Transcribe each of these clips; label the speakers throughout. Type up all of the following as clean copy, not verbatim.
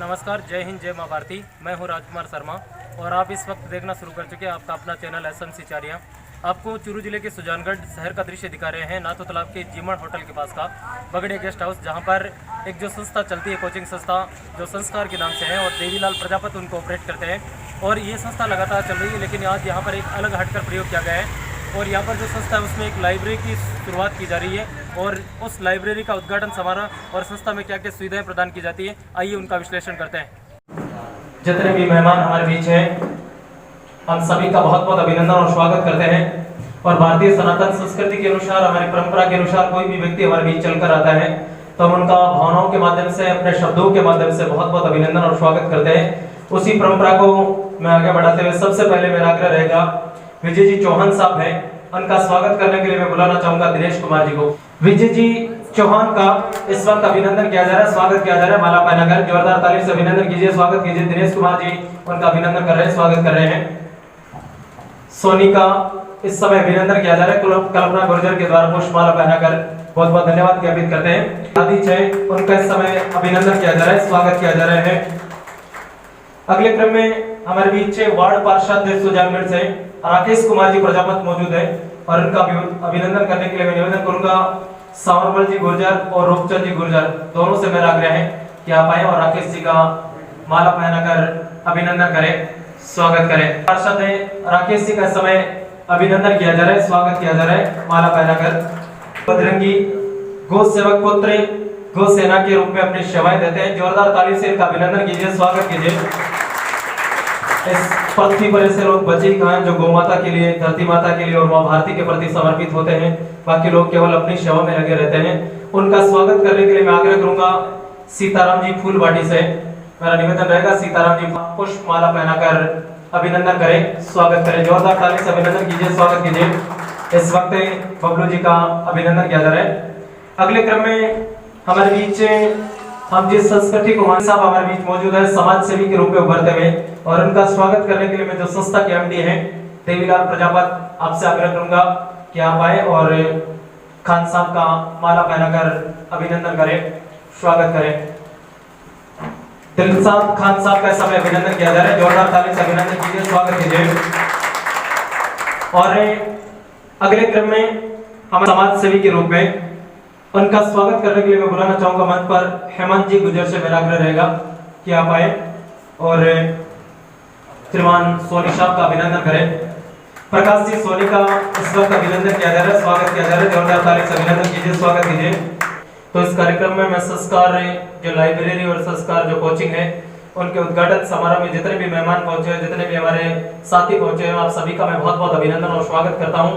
Speaker 1: नमस्कार, जय हिंद, जय माँ भारती। मैं हूँ राजकुमार शर्मा और आप इस वक्त देखना शुरू कर चुके हैं आपका अपना चैनल एसएमसी चारिया। आपको चूरू जिले के सुजानगढ़ शहर का दृश्य दिखा रहे हैं, नाथो तालाब के जीमण होटल के पास का बगड़े गेस्ट हाउस, जहाँ पर एक जो संस्था चलती है, कोचिंग संस्था, जो संस्कार के नाम से है, और देवीलाल प्रजापति उनको ऑपरेट करते हैं। और ये संस्था लगातार चल रही है, लेकिन आज यहाँ पर एक अलग हटकर प्रयोग किया गया है। और यहाँ पर जो संस्था है उसमें एक लाइब्रेरी की शुरुआत की जा रही है, और उस लाइब्रेरी का उद्घाटन समारोह और संस्था में क्या क्या सुविधाएं प्रदान की जाती है, आइए उनका विश्लेषण करते हैं। जितने भी मेहमान हमारे बीच हैं, हम सभी का बहुत बहुत अभिनंदन और स्वागत करते हैं। और भारतीय सनातन संस्कृति के अनुसार, हमारी परंपरा के अनुसार कोई भी व्यक्ति हमारे बीच चलकर आता है तो हम उनका भावनाओं के माध्यम से, अपने शब्दों के माध्यम से बहुत बहुत अभिनंदन और स्वागत करते हैं। उसी परंपरा को मैं आगे बढ़ाते हुए सबसे पहले मेरा आग्रह रहेगा, विजय जी चौहान साहब हैं, उनका स्वागत करने के लिए मैं बुलाना चाहूंगा दिनेश कुमार जी को। विजय जी चौहान का इस वक्त अभिनंदन किया जा रहा है, स्वागत किया जा रहा है, माला पहनाकर जोरदार ताली से अभिनंदन कीजिए, स्वागत कीजिए। दिनेश कुमार जी उनका अभिनंदन कर रहे हैं, स्वागत कर रहे हैं। सोनी का इस समय अभिनंदन किया जा रहा है, कल्पना गुर्जर के द्वारा पुष्पमाला पहनाकर बहुत बहुत धन्यवाद ज्ञापित करते हैं। आदित्य है, उनका इस समय अभिनंदन किया जा रहा है, स्वागत किया जा रहा है। अगले क्रम में हमारे बीच वार्ड पार्षद सुजानगढ़ से राकेश कुमार जी प्रजापति मौजूद है, और उनका अभिनंदन करने के लिए मैं निवेदन करूंगा सावरमल जी गुर्जर और रूपचंद जी गुर्जर, दोनों से मेरा आग्रह है कि आप आए और राकेश जी का माला पहनाकर अभिनंदन करें, स्वागत करें। पार्षद है राकेश जी का समय अभिनंदन किया जा रहा है, स्वागत किया जा रहा है माला पहनाकर। बजरंगी गौ सेवक पुत्र गौ सेना के रूप में अपनी सेवाएं देते हैं, जोरदार ताली से इनका अभिनंदन कीजिए, स्वागत कीजिए। इस पृथ्वी पर ऐसे लोग बचे कहाँ हैं जो गौ माता के लिए, धरती माता के लिए और माँ भारती के प्रति समर्पित होते हैं, बाकी लोग केवल अपनी सेवा में लगे रहते हैं। उनका स्वागत करने के लिए मैं आग्रह करूंगा सीताराम जी फूलवाटी से, मेरा निवेदन रहेगा सीताराम जी पुष्प माला पहनाकर अभिनंदन करें, स्वागत करें, जोरदार ताली से अभिनंदन कीजिए, स्वागत कीजिए। इस वक्त बबलू जी का अभिनंदन किया जा रहा है। अगले क्रम में हमारे बीच हम जिस संस्कृति को साहब हमारे बीच मौजूद है, समाज सेवी के रूप में उभरते हुए, और उनका स्वागत करने के लिए मैं जो संस्था के एमडी हैं देवीलाल प्रजापति, आपसे आग्रह करूंगा कि आप आए और खान साहब का माला पहनाकर अभिनंदन करें, स्वागत करें। दिलशाद खान साहब का समय अभिनंदन किया जा रहा है, जोरदार ताली से अभिनंदन कीजिए, स्वागत कीजिए। और अगले क्रम में हम समाज सेवी के रूप में उनका स्वागत करने के लिए मैं बुलाना चाहूंगा मंच पर हेमंत जी गुजर से मेरा आग्रह रहेगा कि आप आए और श्रीमान सोनी साहब का अभिनंदन करें। प्रकाश जी सोनी का इस वक्त अभिनंदन किया जा रहा है, स्वागत किया जा रहा है, जोरदार ताली से अभिनंदन कीजिए, स्वागत कीजिए। तो इस कार्यक्रम में मैं संस्कार जो लाइब्रेरी और संस्कार जो कोचिंग है, उनके उद्घाटन समारोह में जितने भी मेहमान पहुंचे, जितने भी हमारे साथी पहुंचे हैं, आप सभी का मैं बहुत बहुत अभिनंदन और स्वागत करता हूं,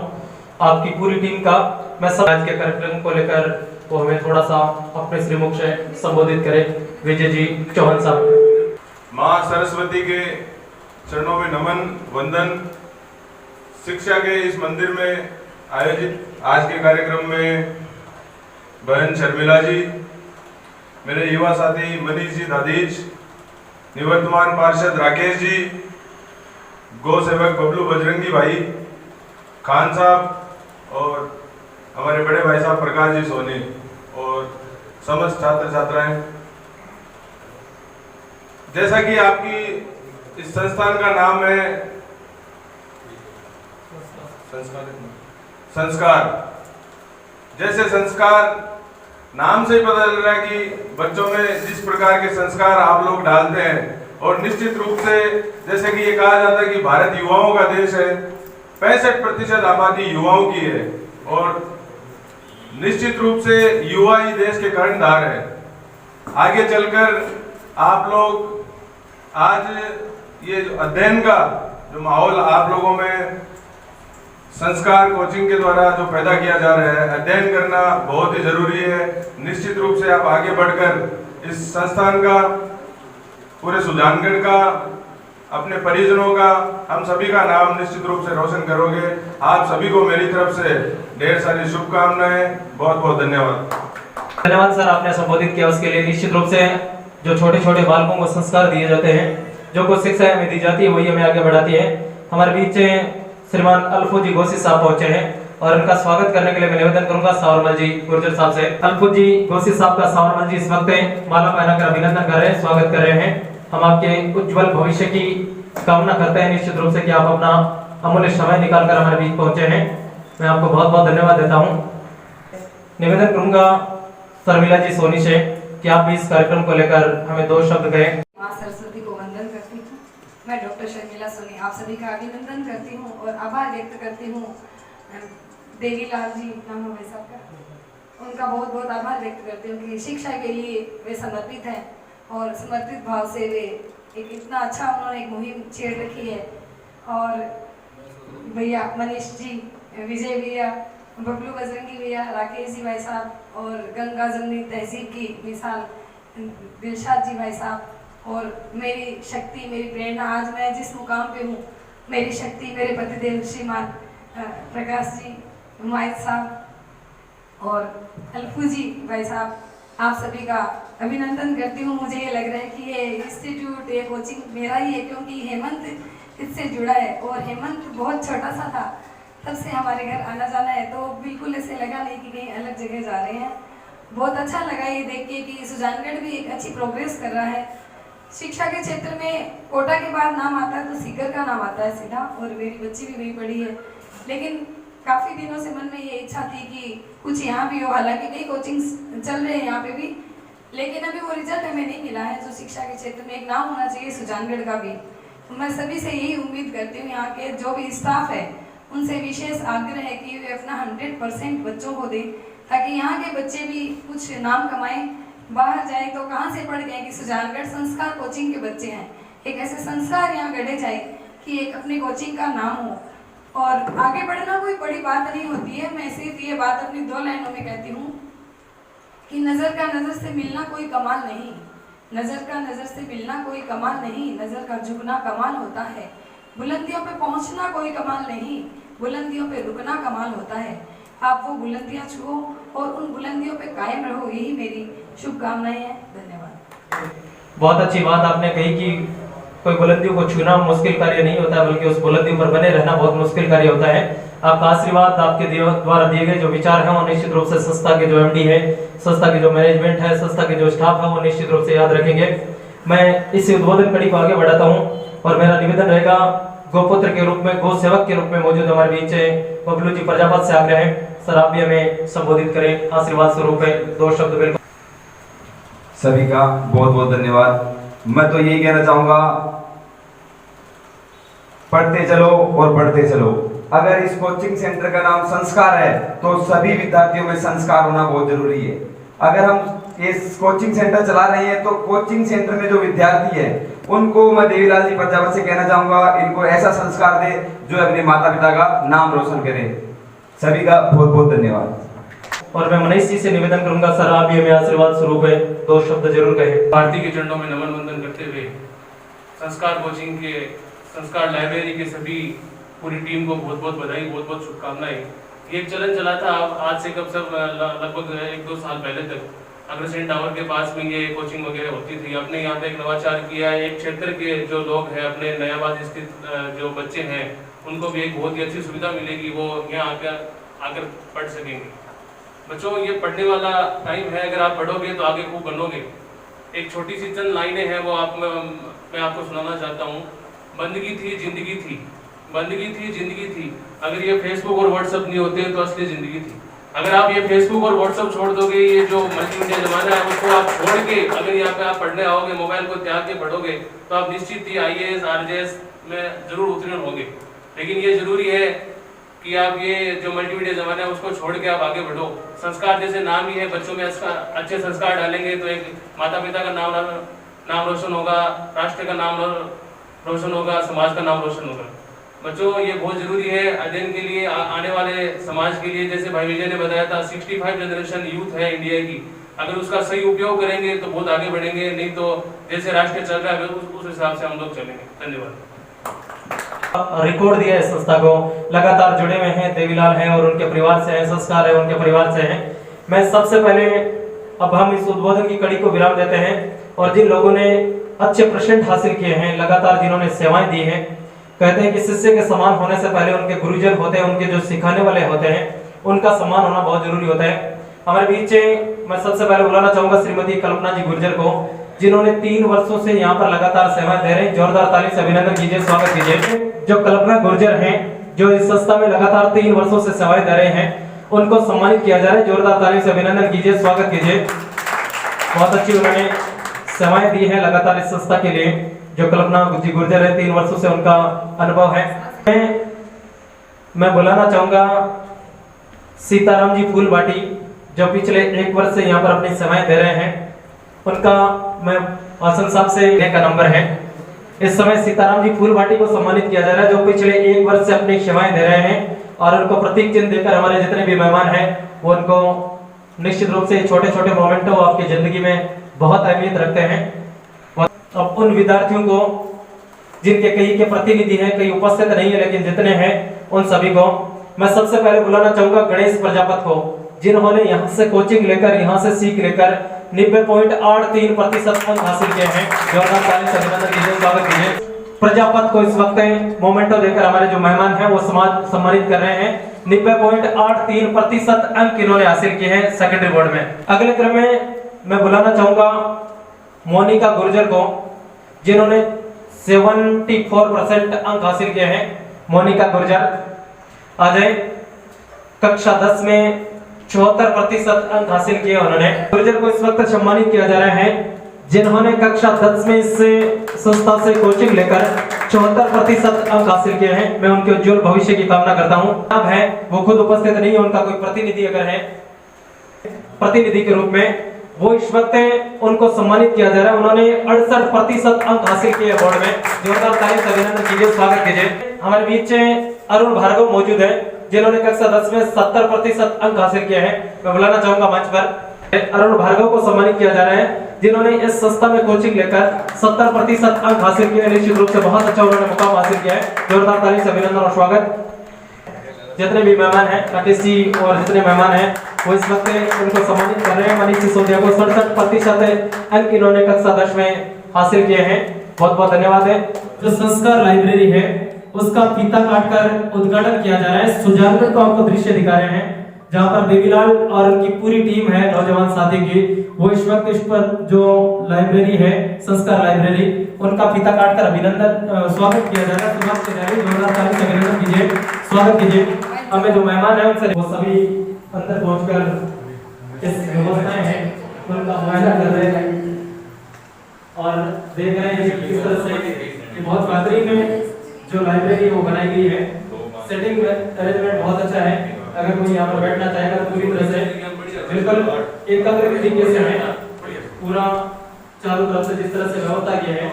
Speaker 1: आपकी पूरी टीम का। मैं सब आज के कार्यक्रम को लेकर वो हमें थोड़ा सा अपने श्रीमुख से संबोधित करें। विजय जी चौहान साहब।
Speaker 2: माँ सरस्वती के चरणों में नमन वंदन। शिक्षा के इस मंदिर में आयोजित आज के कार्यक्रम में बहन शर्मिला जी, मेरे युवा साथी मनीष जी दादीज, निवर्तमान पार्षद राकेश जी, गौ सेवक बबलू बजरंगी भाई, खान साहब और हमारे बड़े भाई साहब प्रकाश जी सोनी, और समस्त छात्र छात्राएं। जैसा कि आपकी इस संस्थान का नाम है संस्कार, जैसे संस्कार नाम से ही पता चल रहा है कि बच्चों में जिस प्रकार के संस्कार आप लोग डालते हैं, और निश्चित रूप से जैसे कि ये कहा जाता है कि भारत युवाओं का देश है, 65% आबादी युवाओं की है, और निश्चित रूप से युवा ही देश के कर्णधार है। आगे चलकर आप लोग आज ये जो अध्ययन का जो माहौल आप लोगों में संस्कार कोचिंग के द्वारा जो पैदा किया जा रहा है, अध्ययन करना बहुत ही जरूरी है। निश्चित रूप से आप आगे बढ़कर इस संस्थान का, पूरे सुजानगढ़ का, अपने परिजनों का, हम सभी का नाम निश्चित रूप से रोशन करोगे। आप सभी को मेरी तरफ से ढेर सारी शुभकामनाएं, बहुत बहुत धन्यवाद।
Speaker 1: धन्यवाद सर, आपने संबोधित किया उसके लिए। निश्चित रूप से जो छोटे छोटे बालकों को संस्कार दिए जाते हैं, जो कुछ शिक्षा हमें दी जाती है, वही हमें आगे बढ़ाती है। हमारे बीच श्रीमान अल्फो जी घोषी साहब पहुंचे हैं, और उनका स्वागत करने के लिए मैं निवेदन करूंगा सावरमल जी गुर्जर साहब से। अल्फुज जी गोसी साहब का सावरमल जी इस वक्त माला पहनाकर अभिनंदन कर रहे हैं, स्वागत कर रहे हैं। हम आपके उज्जवल भविष्य की कामना करते हैं निश्चित रूप से कि आप अपना अमूल्य समय निकालकर हमारे बीच पहुंचे हैं। मैं आपको बहुत बहुत धन्यवाद देता हूं। निवेदन करूंगा शर्मिला जी सोनी से कि आप भी इस कार्यक्रम को लेकर हमें 2 शब्द कहें।
Speaker 3: माँ सरस्वती को वंदन करती हूँ। मैं डॉक्टर शर्मिला सोनी आप सभी का अभिनंदन करती हूँ और आभार व्यक्त करती हूँ देवीलाल जी नाम है भाई साहब का, उनका बहुत बहुत आभार व्यक्त करती हूँ कि शिक्षा के लिए वे समर्पित हैं और समर्पित भाव से वे एक इतना अच्छा उन्होंने एक मुहिम छेड़ रखी है। और भैया मनीष जी, विजय भैया, बबलू बजरंगी भैया, राकेश जी भाई साहब और गंगा जमुनी तहजीब की मिसाल दिलशाद जी भाई साहब और मेरी शक्ति मेरी प्रेरणा, आज मैं जिस मुकाम पे हूँ मेरी शक्ति मेरे पतिदेव श्रीमान प्रकाश जी हुमायत साहब और अल्फू जी भाई साहब, आप सभी का अभिनंदन करती हूँ। मुझे ये लग रहा है कि ये इंस्टीट्यूट ये कोचिंग मेरा ही है, क्योंकि हेमंत इससे जुड़ा है और हेमंत बहुत छोटा सा था तब से हमारे घर आना जाना है, तो बिल्कुल ऐसे लगा नहीं कि कहीं अलग जगह जा रहे हैं। बहुत अच्छा लगा ये देख के कि सुजानगढ़ भी एक अच्छी प्रोग्रेस कर रहा है। शिक्षा के क्षेत्र में कोटा के बाद नाम आता है तो सीकर का नाम आता है सीधा, और मेरी बच्ची भी वही पढ़ी है। लेकिन काफ़ी दिनों से मन में ये इच्छा थी कि कुछ यहाँ भी हो, हालांकि कई कोचिंग्स चल रहे हैं यहाँ पे भी, लेकिन अभी वो रिजल्ट हमें नहीं मिला है जो शिक्षा के क्षेत्र में एक नाम होना चाहिए सुजानगढ़ का भी। तो मैं सभी से यही उम्मीद करती हूँ, यहाँ के जो भी स्टाफ है उनसे विशेष आग्रह है कि वे अपना 100% बच्चों को दें, ताकि यहाँ के बच्चे भी कुछ नाम कमाएं। बाहर जाए तो कहाँ से पढ़ गए कि सुजानगढ़ संस्कार कोचिंग के बच्चे हैं, एक ऐसे संस्कार यहाँ गढ़े जाए कि एक अपनी कोचिंग का नाम हो। और आगे बढ़ना कोई बड़ी बात नहीं होती है, मैं सिर्फ ये बात अपनी 2 लाइनों में कहती हूँ कि नज़र का नज़र से मिलना कोई कमाल नहीं, नज़र का नज़र से मिलना कोई कमाल नहीं, नज़र का झुकना कमाल होता है। बुलंदियों पे पहुँचना कोई कमाल नहीं, बुलंदियों पे रुकना कमाल होता है। आप वो बुलंदियाँ छुओ और उन बुलंदियों पे कायम रहो, यही मेरी शुभकामनाएं हैं। धन्यवाद।
Speaker 1: बहुत अच्छी बात आपने कही कि कोई बुलंदियों को छूना मुश्किल कार्य नहीं होता, बल्कि उस बुलंदी पर बने रहना बहुत मुश्किल कार्य होता है। आपका आशीर्वाद, आपके द्वारा दिए गए जो विचार हैं वो निश्चित रूप से संस्था के जो एमडी है, संस्था की जो मैनेजमेंट है, संस्था के जो स्टाफ है वो निश्चित रूप से याद रखेंगे। मैं इस उद्बोधन कड़ी को आगे बढ़ाता हूँ और मेरा निवेदन रहेगा, गोपुत्र के रूप में, गो सेवक के रूप में मौजूद हमारे बीच बबलू जी प्रजापत से आग्रह है, सर आप भी हमें संबोधित करें, आशीर्वाद स्वरूप है 2 शब्द बिल्कुल।
Speaker 4: सभी का बहुत बहुत धन्यवाद। मैं तो यही कहना चाहूंगा, पढ़ते चलो और बढ़ते चलो। अगर इस कोचिंग सेंटर का नाम संस्कार है तो सभी विद्यार्थियों में संस्कार होना बहुत जरूरी है। अगर हम इस कोचिंग सेंटर चला रहे हैं तो कोचिंग सेंटर में जो विद्यार्थी है उनको मैं देवीलाल जी प्रजापत से कहना चाहूंगा, इनको ऐसा संस्कार दे जो अपने माता पिता का नाम रोशन करे। सभी का बहुत बहुत धन्यवाद।
Speaker 1: और मैं मनीष जी से निवेदन करूंगा, सर आप भी हमें आशीर्वाद स्वरूप है 2 शब्द जरूर कहें।
Speaker 5: भारती के चरणों में नमन वंदन करते हुए संस्कार कोचिंग के, संस्कार लाइब्रेरी के सभी पूरी टीम को बहुत बहुत बधाई, बहुत बहुत शुभकामनाएं। ये एक चलन चला था आज से कब सब लगभग 1-2 साल पहले तक अग्रसेन टावर के पास में ये कोचिंग वगैरह होती थी। आपने यहाँ पे एक नवाचार किया है, एक क्षेत्र के जो लोग हैं, अपने नयाबाद स्थित जो बच्चे हैं उनको भी एक बहुत ही अच्छी सुविधा मिलेगी, वो यहाँ आकर पढ़ सकेंगे। बच्चों ये पढ़ने वाला टाइम है, अगर आप पढ़ोगे तो आगे खूब बनोगे। एक छोटी सी चंद लाइनें हैं वो मैं आपको सुनाना चाहता हूँ। बंदगी थी जिंदगी थी, बंदगी थी जिंदगी थी, अगर ये फेसबुक और व्हाट्सअप नहीं होते तो असली जिंदगी थी। अगर आप ये फेसबुक और व्हाट्सअप छोड़ दोगे, ये जो मल्टीमीडिया जमाना है उसको आप छोड़ के अगर यहाँ पे आप पढ़ने आओगे, मोबाइल को त्याग के पढ़ोगे तो आप निश्चित ही IAS RJS में जरूर उत्तीर्ण होंगे। लेकिन ये जरूरी है कि आप ये जो मल्टीमीडिया जमाना है उसको छोड़ के आप आगे बढ़ो। संस्कार जैसे नाम ही है, बच्चों में अच्छे संस्कार डालेंगे तो एक माता पिता का नाम रोशन होगा, राष्ट्र का नाम रोशन होगा, समाज का नाम रोशन होगा। बच्चों ये बहुत जरूरी है अध्ययन के लिए, आने वाले समाज के लिए। जैसे भाई विजय ने बताया था 65 जनरेशन यूथ है इंडिया की, अगर उसका सही उपयोग करेंगे तो बहुत आगे बढ़ेंगे, नहीं तो जैसे राष्ट्र चल रहा है उस हिसाब से हम लोग चलेंगे। धन्यवाद।
Speaker 1: रिकॉर्ड दिया है संस्था को, लगातार जुड़े हुए हैं, देवीलाल हैं और उनके परिवार से हैं, संस्कार है उनके परिवार से हैं। मैं सबसे पहले अब हम इस उद्बोधन की कड़ी को विराम देते हैं और जिन लोगों ने अच्छे परसेंट हासिल किए हैं, लगातार जिन्होंने सेवाएं दी हैं, कहते हैं कि शिष्य के समान होने से पहले उनके गुरुजन होते हैं, उनके जो सिखाने वाले होते हैं उनका सम्मान होना बहुत जरूरी होता है। हमारे बीच मैं सबसे पहले बुलाना चाहूंगा श्रीमती कल्पना जी गुर्जर को, जिन्होंने 3 वर्षों से यहाँ पर लगातार सेवाएं दे रहे हैं। जोरदार ताली से अभिनंदन कीजिए, स्वागत कीजिए। जो कल्पना गुर्जर हैं, जो इस संस्था में लगातार 3 वर्षों से सेवाएं दे रहे हैं, उनको सम्मानित किया जा रहा है। जोरदार ताली से अभिनंदन कीजिए, स्वागत कीजिए। बहुत अच्छी उन्होंने सेवाएं दी है लगातार इस संस्था के लिए। जो कल्पना जी गुर्जर है, 3 वर्षों से उनका अनुभव है। मैं बुलाना चाहूंगा सीताराम जी फूलबाटी, जो पिछले 1 वर्ष से यहाँ पर अपनी सेवाएं दे रहे हैं। उनका मैं आसन साहब से का नंबर है। इस समय सीताराम जी फूलबाटी को सम्मानित किया जा रहा है, जो पिछले 1 वर्ष से अपनी सेवाएं दे रहे हैं और उनको प्रतीक चिन्ह देकर हमारे जितने भी मेहमान हैं वो उनको निश्चित रूप से छोटे छोटे मोमेंट वो आपकी जिंदगी में बहुत अहमियत रखते हैं। अब उन विद्यार्थियों को जिनके कई के प्रतिनिधि हैं, कई उपस्थित नहीं है लेकिन जितने हैं उन सभी को मैं सबसे पहले बुलाना चाहूंगा गणेश प्रजापत को, जिन्होंने यहाँ से कोचिंग लेकर, यहाँ से सीख लेकर 90.83% अंक हासिल किए हैं। जोरदार ताली से अभिनंदन कीजिए, स्वागत कीजिए। प्रजापत को इस वक्त मोमेंटो देकर हमारे जो मेहमान हैं वो सम्मानित कर रहे हैं। 90.83% अंक इन्होंने हासिल किए हैं सेकेंडरी बोर्ड में। अगले क्रम में मैं बुलाना चाहूंगा मोनिका गुर्जर को, जिन्होंने 74% अंक हासिल किए हैं। मोनिका गुर्जर आ जाए। कक्षा 10 में 74% अंक हासिल किए उन्होंने। गुर्जर को इस वक्त सम्मानित किया जा रहा है, जिन्होंने कक्षा 10 में इस संस्था से कोचिंग लेकर 74% अंक हासिल किए हैं। मैं उनके उज्जवल भविष्य की कामना करता हूं। अब है वो खुद उपस्थित नहीं है, उनका कोई प्रतिनिधि अगर है, प्रतिनिधि के रूप में वो इस वक्त उनको सम्मानित किया जा रहा है। उन्होंने 68% अंक हासिल किए बोर्ड में। जोरदार ताली से अभिनंदन कीजिए, स्वागत कीजिए। हमारे बीच अरुण भार्गव मौजूद है, जिन्होंने कक्षा 10 में 70% अंक हासिल किए हैं। मैं बुलाना चाहूंगा मंच पर अरुण भार्गव को सम्मानित किया जा रहा है, जिन्होंने इस संस्था में कोचिंग लेकर 70% अंक हासिल किए। निश्चित रूप से बहुत अच्छा उन्होंने मुकाम हासिल किया है। जोरदार ताली से अभिनंदन और स्वागत। जितने भी मेहमान हैं, राकेश जी और जितने मेहमान हैं वो इस वक्त उनको सम्मानित कर रहे हैं। मनीष सिसोदिया को 67% अंक इन्होंने कक्षा 10 में हासिल किए हैं। बहुत बहुत धन्यवाद है। जो संस्कार लाइब्रेरी है उसका फीता काटकर उद्घाटन किया जा रहा है। सुजानगढ़ को आपको दृश्य दिखा रहे हैं, जहां पर देवीलाल और उनकी पूरी टीम है नौजवान साथी की। वो इस वक्त इस पर जो लाइब्रेरी है संस्कार लाइब्रेरी, उनका फीता काटकर अभिनंदन स्वागत किया जा रहा है। स्वागत किया जा रहा है, जोरदार ताली से अभिनंदन कीजिए, स्वागत कीजिए। हमें जो मेहमान है उनसे वो सभी अंदर पहुंचकर इस व्यवस्थाएं हैं उनका मुआयना कर रहे हैं और देख रहे हैं कि किस तरह से बहुत बेहतरीन जो लाइब्रेरी वो बनाई गई है। सेटिंग अरेंजमेंट बहुत अच्छा है। अगर कोई यहाँ पर बैठना चाहेगा तो पूरी तरह से बिल्कुल एकत्र तरीके से है, पूरा चारों तरफ से जिस तरह से व्यवस्था की है,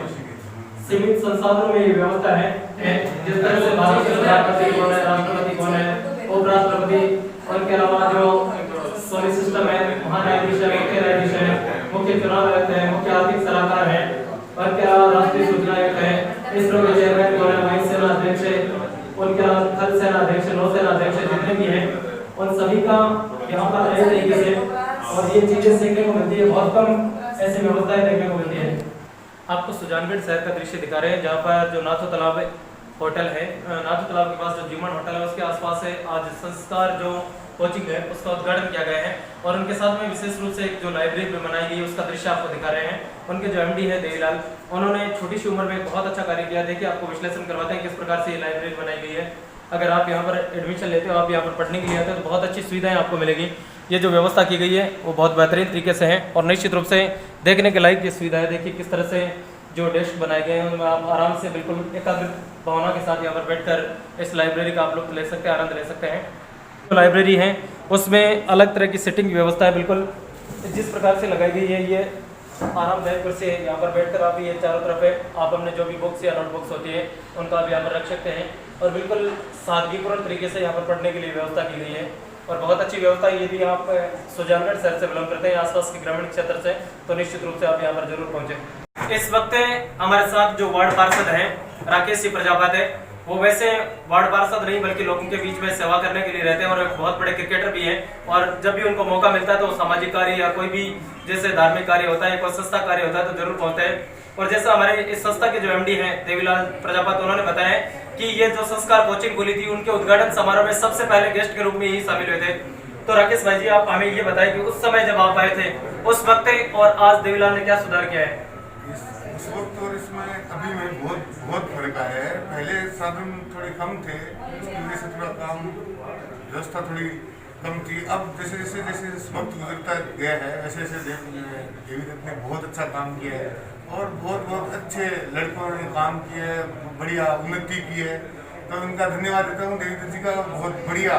Speaker 1: सीमित संसाधनों में ये व्यवस्था है। जिस तरह से भारत के प्रधानमंत्री कौन है, राष्ट्रपति कौन है, उपराष्ट्रपति, उनके अलावा जो सोलर सिस्टम है, महान्यायाधीश है, मुख्य न्यायाधीश है, मुख्य चुनाव आयुक्त है, मुख्य आर्थिक सलाहकार है, उनके अलावा राष्ट्रीय सूचना आयुक्त है, इसरो के चेयरमैन कौन है, वायुसेना अध्यक्ष है, उनके अलावा थल सेना अध्यक्ष, नौसेना अध्यक्ष, जितने भी हैं उन सभी का यहाँ पर नए तरीके से और ये चीजें सीखने को मिलती है। बहुत कम ऐसी व्यवस्थाएं देखने को मिलती है। आपको सुजानगढ़ शहर का दृश्य दिखा रहे हैं, जहाँ पर जो नाथो तालाब होटल है, नाथो तालाब के पास जो जीवन होटल है उसके आसपास है आज संस्कार जो कोचिंग है उसका उद्घाटन किया गया है। और उनके साथ में विशेष रूप से जो लाइब्रेरी में बनाई गई है उसका दृश्य आपको दिखा रहे हैं। उनके जो एमडी है देवीलाल, उन्होंने छोटी सी उम्र में बहुत अच्छा कार्य किया। देखिए आपको विश्लेषण करवाते हैं किस प्रकार से ये लाइब्रेरी बनाई गई है। अगर आप यहाँ पर एडमिशन लेते हो, आप यहाँ पर पढ़ने के लिए आते हो तो बहुत अच्छी सुविधाएं आपको मिलेगी। ये जो व्यवस्था की गई है वो बहुत बेहतरीन तरीके से है और निश्चित रूप से देखने के लायक ये सुविधा है। देखिए किस तरह से जो डेस्क बनाए गए हैं उनमें आप आराम से बिल्कुल एकाग्र भावना के साथ यहाँ पर बैठकर इस लाइब्रेरी का आप लोग ले सकते हैं, आनंद ले सकते हैं। जो लाइब्रेरी है उसमें अलग तरह की सेटिंग की व्यवस्था है, बिल्कुल जिस प्रकार से लगाई गई है। ये आरामदायक कुर्सी है, यहाँ पर बैठकर आप ये चारों तरफ है आप अपने जो भी बुक्स या नोटबुक्स होती है उनको आप यहाँ पर रख सकते हैं और बिल्कुल सादगीपूर्ण तरीके से यहाँ पर पढ़ने के लिए व्यवस्था की गई है। और बहुत अच्छी व्यवस्था है। यदि आप सुजानगढ़ शहर से बिलोंग करते हैं, आसपास के ग्रामीण क्षेत्र से, तो निश्चित रूप से आप यहाँ पर जरूर पहुंचे। इस वक्त हमारे साथ जो वार्ड पार्षद हैं राकेश जी प्रजापत है, वो वैसे वार्ड पार्षद नहीं बल्कि लोगों के बीच में सेवा करने के लिए रहते हैं और एक बहुत बड़े क्रिकेटर भी हैं। और जब भी उनको मौका मिलता है तो सामाजिक कार्य या कोई भी जैसे धार्मिक कार्य होता है, कोई संस्था कार्य होता है तो जरूर पहुंचते हैं। और जैसा हमारे इस संस्था के जो एमडी हैं देवीलाल प्रजापत, उन्होंने बताया कि ये जो संस्कार कोचिंग खुली थी उनके उद्घाटन समारोह में सबसे पहले गेस्ट के रूप में ही शामिल हुए थे। तो राकेश भाई जी, आप हमें ये बताएं कि उस समय जब आप आए थे उस वक्त और आज देवीलाल ने क्या सुधार किया है?
Speaker 6: उस वक्त और इसमें अभी में बहुत फर्क आया है। पहले साधन थोड़े कम थे, उसकी वजह से थोड़ा काम व्यवस्था थोड़ी कम थी। अब जैसे जैसे वक्त गुजरता गया है वैसे वैसे देवीदत्त ने बहुत अच्छा काम किया है और बहुत अच्छे लड़कों ने काम किया है, बढ़िया उन्नति की है। तो उनका धन्यवाद देता हूँ देवीदत्त जी का। बहुत बढ़िया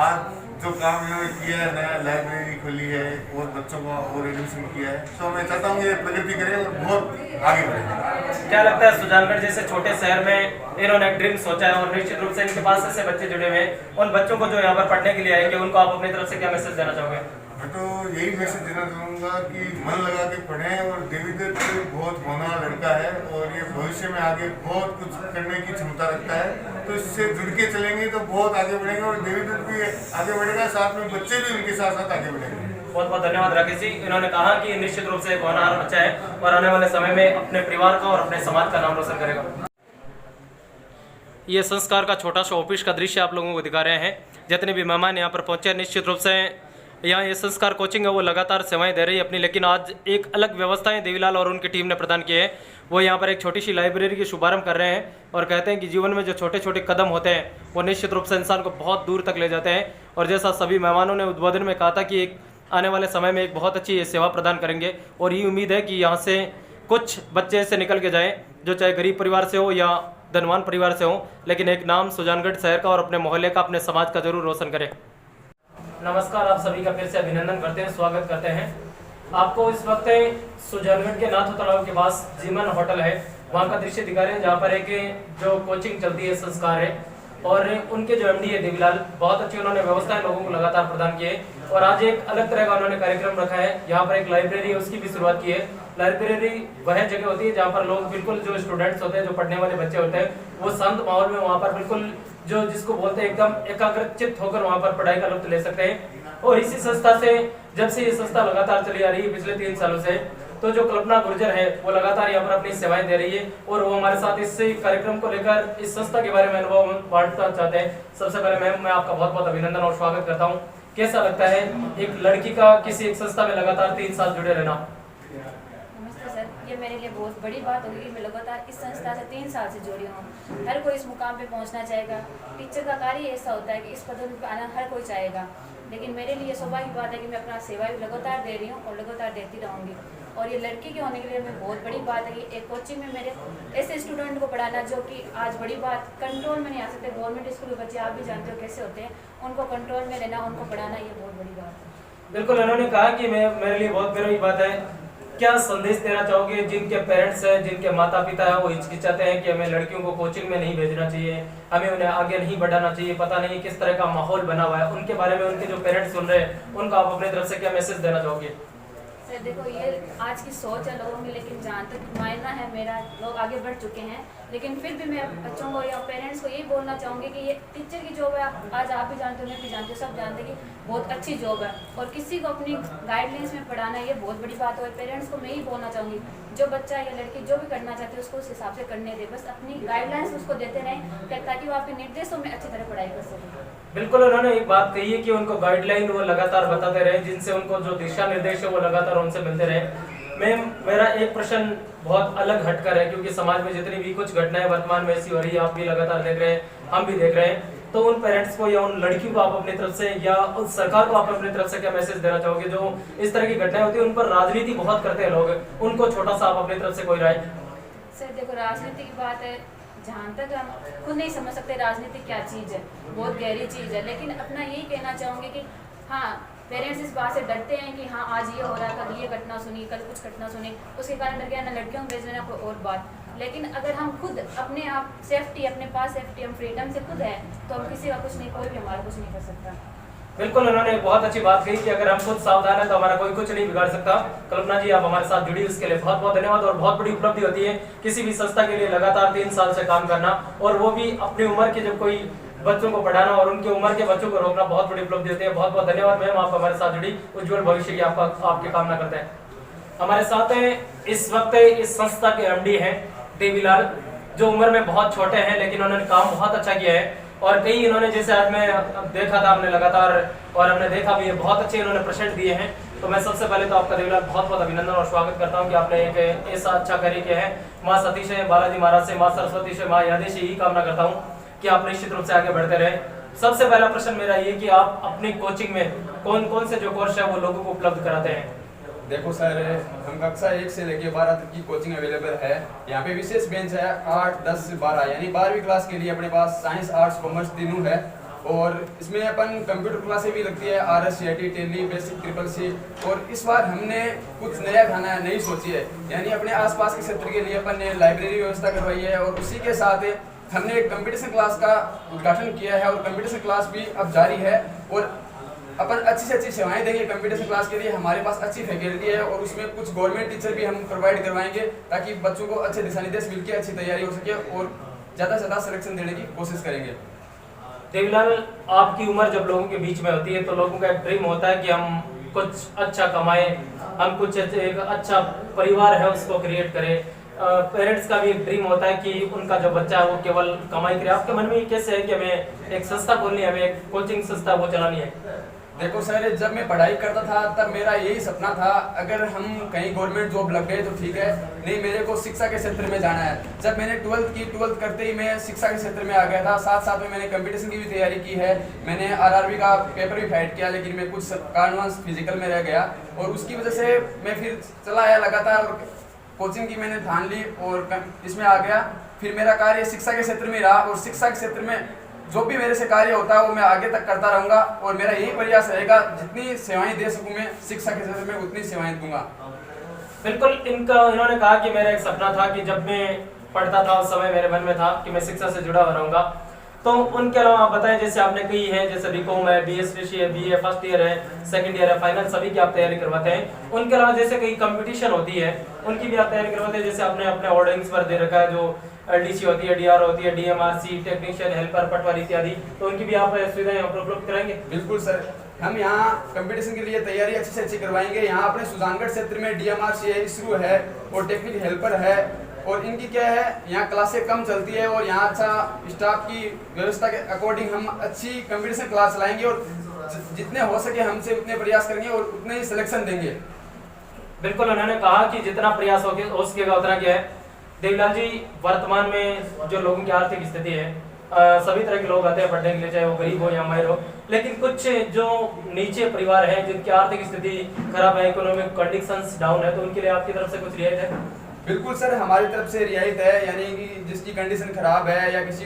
Speaker 6: आज जो काम इन्होंने किया है, नया लाइब्रेरी खोली है और बच्चों का और एडमिशन किया है, तो मैं चाहता हूँ ये प्रगति करे और बहुत आगे बढ़े।
Speaker 1: क्या लगता है सुजानगढ़ जैसे छोटे शहर में इन्होंने एक ड्रीम सोचा है और निश्चित रूप से इनके पास ऐसे बच्चे जुड़े हुए हैं, उन बच्चों को जो यहाँ पर पढ़ने के लिए आएंगे उनको आप अपनी तरफ से क्या मैसेज देना चाहोगे?
Speaker 6: मैं तो यही मैसेज देना चाहूँगा कि मन लगा के पढ़ें और देवीदत्त बहुत होनहार लड़का है और ये भविष्य में आगे बहुत कुछ करने की क्षमता रखता है। तो इससे जुड़ के चलेंगे तो बहुत आगे बढ़ेंगे और देवीदत्त भी आगे बढ़ेगा, साथ में बच्चे भी उनके साथ साथ आगे बढ़ेंगे।
Speaker 1: बहुत बहुत धन्यवाद राकेश जी। इन्होंने कहा कि निश्चित रूप से एक होनहार बच्चा है और आने वाले समय में अपने परिवार का और अपने समाज का नाम रोशन करेगा। ये संस्कार का छोटा सा ऑफिस का दृश्य आप लोगों को दिखा रहे हैं। जितने भी मेहमान यहाँ पर पहुंचे, निश्चित रूप से यहाँ ये संस्कार कोचिंग है वो लगातार सेवाएं दे रही है अपनी, लेकिन आज एक अलग व्यवस्थाएं देवीलाल और उनकी टीम ने प्रदान की है। वो यहाँ पर एक छोटी सी लाइब्रेरी की शुभारंभ कर रहे हैं और कहते हैं कि जीवन में जो छोटे छोटे कदम होते हैं वो निश्चित रूप से इंसान को बहुत दूर तक ले जाते हैं। और जैसा सभी मेहमानों ने उद्बोधन में कहा था कि एक आने वाले समय में एक बहुत अच्छी सेवा प्रदान करेंगे और ये उम्मीद है कि यहाँ से कुछ बच्चे ऐसे निकल के जाएँ जो चाहे गरीब परिवार से हो या धनवान परिवार से हो, लेकिन एक नाम सुजानगढ़ शहर का और अपने मोहल्ले का, अपने समाज का जरूर रोशन करें। नमस्कार, आप सभी का फिर से अभिनंदन करते हैं, स्वागत करते हैं। आपको इस वक्त सुजानगढ़ के नाथो तालाब के पास जीवन होटल है, वहाँ का दृश्य दिखा रहे हैं जहाँ पर एक जो कोचिंग चलती है संस्कार है और उनके जो एमडी है देवीलाल, बहुत अच्छी उन्होंने व्यवस्थाएं लोगों को लगातार प्रदान की है। और आज एक अलग तरह का उन्होंने कार्यक्रम रखा है। यहाँ पर एक लाइब्रेरी है, उसकी भी शुरुआत की है। लाइब्रेरी वह जगह होती है जहाँ पर लोग बिल्कुल जो स्टूडेंट्स होते हैं, जो पढ़ने वाले बच्चे होते हैं, वो शांत माहौल में वहाँ पर बिल्कुल जो जिसको बोलते हैं एकदम एकाग्रचित्त होकर वहाँ पर पढ़ाई का लुत्फ ले सकते हैं। और इसी संस्था से, जब से ये संस्था लगातार चली आ रही है पिछले 3 सालों से, तो जो कल्पना गुर्जर है वो लगातार यहाँ पर अपनी सेवाएं दे रही है और वो हमारे साथ इस कार्यक्रम को लेकर इस संस्था के बारे में अनुभव बांटना चाहते हैं। सबसे पहले मैम, मैं आपका बहुत बहुत अभिनंदन और स्वागत करता हूँ। कैसा लगता है एक लड़की का किसी एक संस्था में लगातार 3 साल जुड़े रहना?
Speaker 7: नमस्ते सर, ये मेरे लिए बहुत बड़ी बात होगी कि मैं लगातार इस संस्था से 3 साल से जुड़ी हूँ। हर कोई इस मुकाम पे पहुँचना चाहेगा। टीचर का कार्य ऐसा होता है कि इस पदवी पे आना हर कोई चाहेगा, लेकिन मेरे लिए सौभाग्य की बात है कि मैं अपना सेवा भी लगातार दे रही हूँ और लगातार देती रहूँगी। और ये लड़की के होने के लिए मैं बहुत बड़ी बात है कि एक कोचिंग में मेरे ऐसे स्टूडेंट को पढ़ाना जो कि आज बड़ी बात कंट्रोल में नहीं आ सकते। गवर्नमेंट स्कूल के बच्चे आप भी जानते हो कैसे होते हैं, उनको कंट्रोल में रहना, उनको पढ़ाना, ये बहुत बड़ी बात है।
Speaker 1: बिल्कुल, उन्होंने कहा कि मेरे लिए बहुत बड़ी बात है। क्या संदेश देना चाहोगे जिनके पेरेंट्स हैं, जिनके माता पिता हैं, वो हिचकिचाते हैं कि हमें लड़कियों को कोचिंग में नहीं भेजना चाहिए, हमें उन्हें आगे नहीं बढ़ाना चाहिए, पता नहीं किस तरह का माहौल बना हुआ है, उनके बारे में उनके जो पेरेंट्स सुन रहे हैं उनको आप अपनी तरफ से क्या मैसेज देना चाहोगे?
Speaker 7: सर देखो, ये आज की सोच है लोगों की, लेकिन जहाँ तक मायना है मेरा, लोग आगे बढ़ चुके हैं, लेकिन फिर भी मैं बच्चों को या पेरेंट्स को यही बोलना चाहूँगी कि ये टीचर की जॉब है। आज आप भी जानते हो, मैं भी जानती हूँ, सब जानते हैं कि बहुत अच्छी जॉब है और किसी को अपनी गाइडलाइंस में पढ़ाना ये बहुत बड़ी बात है। और पेरेंट्स को मैं यही बोलना चाहूँगी, जो बच्चा या लड़की जो भी करना चाहते हैं उसको उस हिसाब से करने दे, बस अपनी गाइडलाइंस उसको देते रहें ताकि वो आपके निर्देशों में अच्छी तरह पढ़ाई कर सकें।
Speaker 1: बिल्कुल, उन्होंने एक बात कही है कि उनको गाइडलाइन वो लगातार बताते रहे, जिनसे उनको जो दिशा निर्देश है वो लगातार उनसे मिलते रहे। मैम, मेरा एक प्रश्न बहुत अलग हटकर है, क्योंकि समाज में जितनी भी कुछ घटनाएं वर्तमान में ऐसी हो रही है, आप भी लगातार देख रहे हैं, हम भी देख रहे हैं, तो उन पेरेंट्स को या उन लड़कियों को आप अपनी तरफ से या उस सरकार को आप अपनी तरफ से क्या मैसेज देना चाहोगे? जो इस तरह की घटनाएं होती है उन पर राजनीति बहुत करते हैं लोग, उनको छोटा सा आप अपनी तरफ से कोई राय?
Speaker 7: सर देखो, राजनीति की बात है, जहाँ तक हम खुद नहीं समझ सकते राजनीति क्या चीज़ है, बहुत गहरी चीज़ है, लेकिन अपना यही कहना चाहूँगी कि हाँ, पेरेंट्स इस बात से डरते हैं कि हाँ आज ये हो रहा है, कल ये घटना सुनी, कल कुछ घटना सुनी, उसके कारण डर गया ना लड़कियों को भेज देना, कोई और बात। लेकिन अगर हम खुद अपने आप सेफ्टी, अपने पास सेफ्टी, हम फ्रीडम से खुद है, तो हम किसी का कुछ नहीं, कोई भी हमारा कुछ नहीं कर सकता।
Speaker 1: बिल्कुल, उन्होंने एक बहुत अच्छी बात कही कि अगर हम खुद सावधान है तो हमारा कोई कुछ नहीं बिगाड़ सकता। कल्पना जी, आप हमारे साथ जुड़ी, उसके लिए बहुत बहुत धन्यवाद। और बहुत बड़ी उपलब्धि होती है किसी भी संस्था के लिए लगातार 3 साल से काम करना, और वो भी अपनी उम्र के जब कोई बच्चों को पढ़ाना और उनके उम्र के बच्चों को रोकना, बहुत बड़ी उपलब्धि होती है। बहुत बहुत धन्यवाद मैम, आप हमारे साथ जुड़ी, उज्जवल भविष्य की आपकी कामना करते हैं। हमारे साथ इस वक्त इस संस्था के एमडी हैं देवीलाल, जो उम्र में बहुत छोटे हैं लेकिन उन्होंने काम बहुत अच्छा किया है। और कई इन्होंने, जैसे आज मैं देखा था आपने लगातार, और हमने देखा भी है, बहुत अच्छे इन्होंने प्रश्न दिए हैं। तो मैं सबसे पहले तो आपका देवीलाल बहुत बहुत अभिनंदन और स्वागत करता हूं कि आपने एक ऐसा अच्छा कार्य किया है। माँ सती से, बालाजी महाराज से, माँ सरस्वती से, माँ यादें से यही कामना करता हूँ कि आप निश्चित रूप से आगे बढ़ते रहें। सबसे पहला प्रश्न मेरा ये कि आप अपनी कोचिंग में कौन कौन से जो कोर्स है वो लोगों को उपलब्ध कराते हैं?
Speaker 8: देखो सर, हम कक्षा 1 से लेके 12 तक की कोचिंग अवेलेबल है। यहाँ पे विशेष बेंच है 8, 10, 12 यानी 12वीं क्लास के लिए अपने पास साइंस, आर्ट्स, कॉमर्स तीनों है। और इसमें अपन कंप्यूटर क्लासें भी लगती है, RS, CIT, Tally, BASIC, triple C। और इस बार हमने कुछ नया खाना है, नई सोची है, यानी अपने आसपास के क्षेत्र के लिए अपन ने लाइब्रेरी व्यवस्था करवाई है। और उसी के साथ हमने एक कंपटीशन क्लास का उद्घाटन किया है और कंपटीशन क्लास भी अब जारी है। और अपन अच्छी से अच्छी सेवाएं देंगे कंपटीशन क्लास के लिए। हमारे पास अच्छी फैकल्टी है और उसमें कुछ गवर्नमेंट टीचर भी हम प्रोवाइड करवाएंगे ताकि बच्चों को अच्छे दिशा निर्देश मिल के अच्छी तैयारी हो सके और ज़्यादा से ज़्यादा सिलेक्शन देने की कोशिश करेंगे।
Speaker 1: देवीलाल, आपकी उम्र जब लोगों के बीच में होती है तो लोगों का एक ड्रीम होता है कि हम कुछ अच्छा कमाएं, हम कुछ एक अच्छा परिवार है उसको क्रिएट करें। पेरेंट्स का भी एक ड्रीम होता है कि उनका जो बच्चा है वो केवल कमाई करे। आपके मन में ये कैसे है कि हमें एक संस्था खोलनी है, हमें एक कोचिंग संस्था वो चलानी है?
Speaker 8: देखो सर, जब मैं पढ़ाई करता था तब मेरा यही सपना था, अगर हम कहीं गवर्नमेंट जॉब लग गए तो ठीक है, नहीं मेरे को शिक्षा के क्षेत्र में जाना है। जब मैंने 12th की, 12th करते ही मैं शिक्षा के क्षेत्र में आ गया था। साथ साथ में मैंने कंपटीशन की भी तैयारी की है, मैंने RRB का पेपर भी फाइट किया, लेकिन मैं कुछ कारणवश फिजिकल में रह गया और उसकी वजह से मैं फिर चला आया लगातार और कोचिंग की मैंने ठान ली और इसमें आ गया। फिर मेरा कार्य शिक्षा के क्षेत्र में रहा और शिक्षा के क्षेत्र में जो भी मेरे से कार्य होता है वो मैं आगे तक करता रहूंगा और मेरा यही प्रयास रहेगा, जितनी सेवाएं दे सकूं मैं शिक्षा के क्षेत्र में उतनी सेवाएं दूंगा।
Speaker 1: बिल्कुल, इन्होंने कहा कि मेरा एक सपना था कि जब मैं पढ़ता था उस समय मेरे मन में था कि मैं शिक्षा से जुड़ा हुआ रहूंगा। तो उनके अलावा आप बताएं, जैसे आपने कही है, जैसे BCom है, BSc है, BA फर्स्ट ईयर है, सेकंड ईयर है, फाइनल सभी की आप तैयारी करवाते हैं। उनके अलावा जैसे कई कंपटीशन होती है उनकी भी आप तैयारी करवाते हैं, जैसे आपने अपने होर्डिंग्स पर दे रखा है जो LDC होती है, DR होती है, DMRC, टेक्नीशियन, हेल्पर, पटवारी इत्यादि, तो उनकी भी आप सुविधाएं उपलब्ध कराएंगे?
Speaker 8: बिल्कुल सर, हम यहाँ कंपटीशन के लिए तैयारी अच्छी से अच्छी करवाएंगे। यहाँ अपने सुजानगढ़ क्षेत्र में DMRC है, ISRO है और टेक्निकल हेल्पर है। और इनकी क्या है, यहाँ क्लासें कम चलती है और यहाँ अच्छा स्टाफ की व्यवस्था के अकॉर्डिंग हम अच्छी कंपटीशन क्लास चलाएंगे और जितने हो सके हमसे उतने प्रयास करेंगे और उतने ही सिलेक्शन देंगे।
Speaker 1: बिल्कुल, उन्होंने कहा कि जितना प्रयास हो सकेगा उतना क्या है। देवीलाल जी, वर्तमान में जो लोगों की आर्थिक स्थिति है, सभी तरह के लोग आते हैं पढ़ने के लिए, चाहे वो गरीब हो या अमीर हो, लेकिन कुछ जो नीचे परिवार है जिनकी आर्थिक स्थिति खराब है, इकोनॉमिक कंडीशंस डाउन है, तो उनके लिए आपकी तरफ से कुछ रियायत है?
Speaker 8: बिल्कुल सर, हमारी तरफ से रियायत है, यानी कि जिसकी कंडीशन खराब है या किसी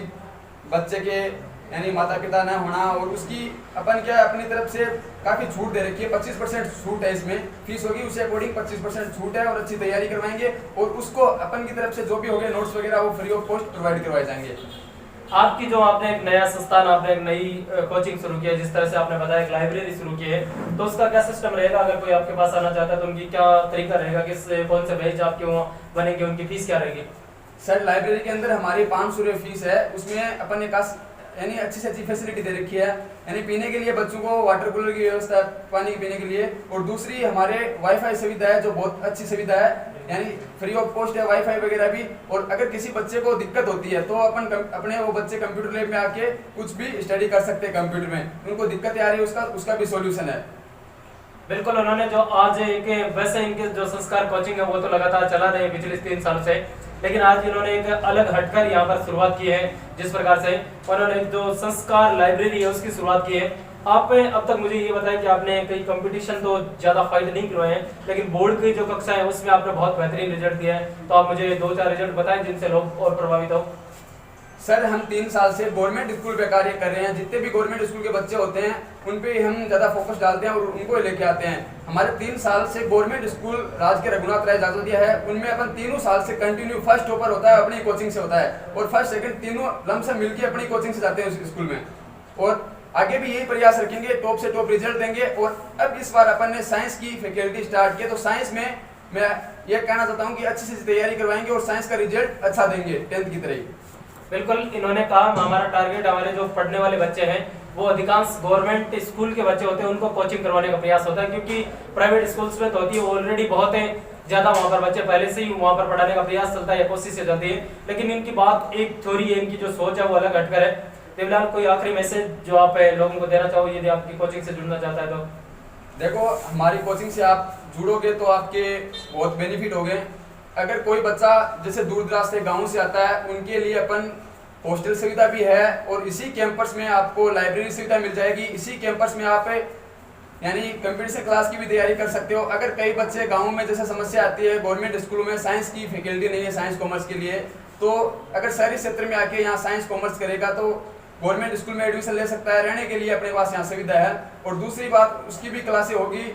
Speaker 8: बच्चे के यानी माता पिता न होना, और उसकी अपन क्या अपनी तरफ से काफ़ी छूट दे रखी है। 25% छूट है, इसमें फीस होगी उसी अकॉर्डिंग 25% छूट है और अच्छी तैयारी करवाएंगे और उसको अपन की तरफ से जो भी हो गए नोट्स वगैरह वो फ्री ऑफ कॉस्ट प्रोवाइड करवाए जाएंगे।
Speaker 1: आपकी जो आपने एक नया संस्थान, आपने एक नई कोचिंग शुरू की है, जिस तरह से आपने बताया एक लाइब्रेरी शुरू की है, तो उसका क्या सिस्टम रहेगा? अगर कोई आपके पास आना चाहता है तो उनकी क्या तरीका रहेगा, किस कौन से बैच आपके वहाँ बनेंगे, उनकी फीस क्या रहेगी?
Speaker 8: सर, लाइब्रेरी के अंदर हमारी 500 रुपये फीस है। उसमें अपन ने यानी अच्छी से अच्छी फैसिलिटी दे रखी है, यानी पीने के लिए बच्चों को वाटर कूलर की व्यवस्था, पानी पीने के लिए, और दूसरी हमारे वाईफाई सुविधा है जो बहुत अच्छी सुविधा है, यानी फ्री ऑफ कॉस्ट है वाईफाई वगैरह भी। और अगर किसी बच्चे को दिक्कत होती है तो अपन अपने वो बच्चे कंप्यूटर लैब में आके कुछ भी स्टडी कर सकते हैं कंप्यूटर में, उनको दिक्कतें आ रही है उसका भी सॉल्यूशन है।
Speaker 1: बिल्कुल, उन्होंने जो आज एक वैसे इनके जो संस्कार कोचिंग है वो तो लगातार चला रहे हैं पिछले 3 सालों से, लेकिन आज इन्होंने एक अलग हटकर यहाँ पर शुरुआत की है, जिस प्रकार से उन्होंने जो संस्कार लाइब्रेरी है उसकी शुरुआत की है। आप अब तक मुझे ये बताया कि आपने कई कंपटीशन तो ज़्यादा फाइट नहीं करवाए हैं, लेकिन बोर्ड की जो कक्षा है उसमें आपने बहुत बेहतरीन रिजल्ट दिया है, तो आप मुझे 2-4 रिजल्ट बताएं जिनसे लोग और प्रभावित हो।
Speaker 8: सर, हम 3 साल से गवर्नमेंट स्कूल पे कार्य कर रहे हैं। जितने भी गवर्नमेंट स्कूल के बच्चे होते हैं उन पे हम ज़्यादा फोकस डालते हैं और उनको लेके आते हैं। हमारे 3 साल से गवर्नमेंट स्कूल राज के रघुनाथ राय जाजोदिया है, उनमें अपन 3 साल से कंटिन्यू फर्स्ट टॉपर होता है अपनी कोचिंग से होता है और फर्स्ट सेकंड तीनों लमसम मिलकर अपनी कोचिंग से जाते हैं उस स्कूल में, और आगे भी यही प्रयास रखेंगे, टॉप से टॉप रिजल्ट देंगे। और अब इस बार अपन ने साइंस की फैकल्टी स्टार्ट की, तो साइंस में मैं ये कहना चाहता हूँ कि अच्छी से तैयारी करवाएंगे और साइंस का रिजल्ट अच्छा देंगे 10th की तरह।
Speaker 1: बिल्कुल, इन्होंने कहा हमारा टारगेट, हमारे जो पढ़ने वाले बच्चे हैं वो अधिकांश गवर्नमेंट स्कूल के बच्चे होते हैं, उनको कोचिंग करवाने का प्रयास होता है, क्योंकि प्राइवेट स्कूल्स में तो होती है ऑलरेडी बहुत है ज़्यादा वहाँ पर बच्चे पहले से ही वहाँ पर पढ़ाने का प्रयास चलता है या कोशिश चलती है, लेकिन इनकी बात एक थ्योरी है, इनकी जो सोच है वो अलग हटकर है। देवलाल, कोई आखिरी मैसेज जो आप लोगों को देना चाहो यदि आपकी कोचिंग से जुड़ना चाहता है तो?
Speaker 8: देखो, हमारी कोचिंग से आप जुड़ोगे तो आपके बहुत बेनिफिट होंगे। अगर कोई बच्चा जैसे दूर दराज से गाँव से आता है, उनके लिए अपन हॉस्टल सुविधा भी है और इसी कैंपस में आपको लाइब्रेरी सुविधा मिल जाएगी। इसी कैंपस में आप यानी कंप्यूटर क्लास की भी तैयारी कर सकते हो। अगर कई बच्चे गाँव में जैसे समस्या आती है, गवर्नमेंट स्कूलों में साइंस की फैकल्टी नहीं है साइंस कॉमर्स के लिए, तो अगर शहरी क्षेत्र में आके यहाँ साइंस कॉमर्स करेगा तो गवर्नमेंट स्कूल में एडमिशन ले सकता है। रहने के लिए अपने पास यहाँ सुविधा है। और दूसरी बात, उसकी भी क्लासें होगी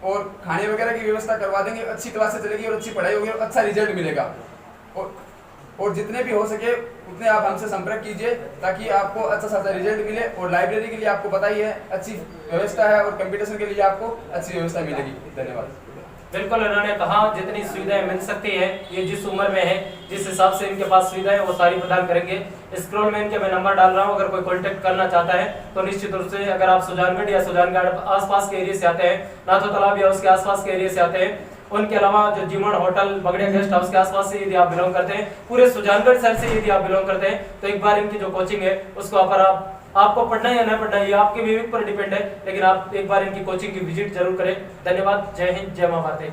Speaker 8: और खाने वगैरह की व्यवस्था करवा देंगे। अच्छी क्लासें चलेगी और अच्छी पढ़ाई होगी और अच्छा रिजल्ट मिलेगा। और जितने भी हो सके उतने आप हमसे संपर्क कीजिए ताकि आपको अच्छा सा रिजल्ट मिले। और लाइब्रेरी के लिए आपको पता ही है अच्छी व्यवस्था है और कंपटीशन के लिए आपको अच्छी व्यवस्था मिलेगी। धन्यवाद।
Speaker 1: बिल्कुल, उन्होंने कहा जितनी सुविधाएं मिल सकती है, ये जिस उम्र में है जिस हिसाब से इनके पास सुविधाएं वो सारी प्रदान करेंगे। स्क्रॉल में इनके मैं नंबर डाल रहा हूँ, अगर कोई कांटेक्ट करना चाहता है तो निश्चित रूप से अगर आप सुजानगढ़ या सुजानगढ़ आसपास के एरिया से आते हैं, नाथो तालाब या उसके आसपास के एरिया से आते हैं, उनके अलावा जो जीवन होटल बगड़िया गेस्ट हाउस के आसपास से यदि आप बिलोंग करते हैं, पूरे सुजानगढ़ शहर से यदि आप बिलोंग करते हैं, तो एक बार इनकी जो कोचिंग है उसको आपको पढ़ना है या नहीं पढ़ना है ये आपके विवेक पर डिपेंड है, लेकिन आप एक बार इनकी कोचिंग की विजिट जरूर करें। धन्यवाद। जय हिंद, जय मां भारती।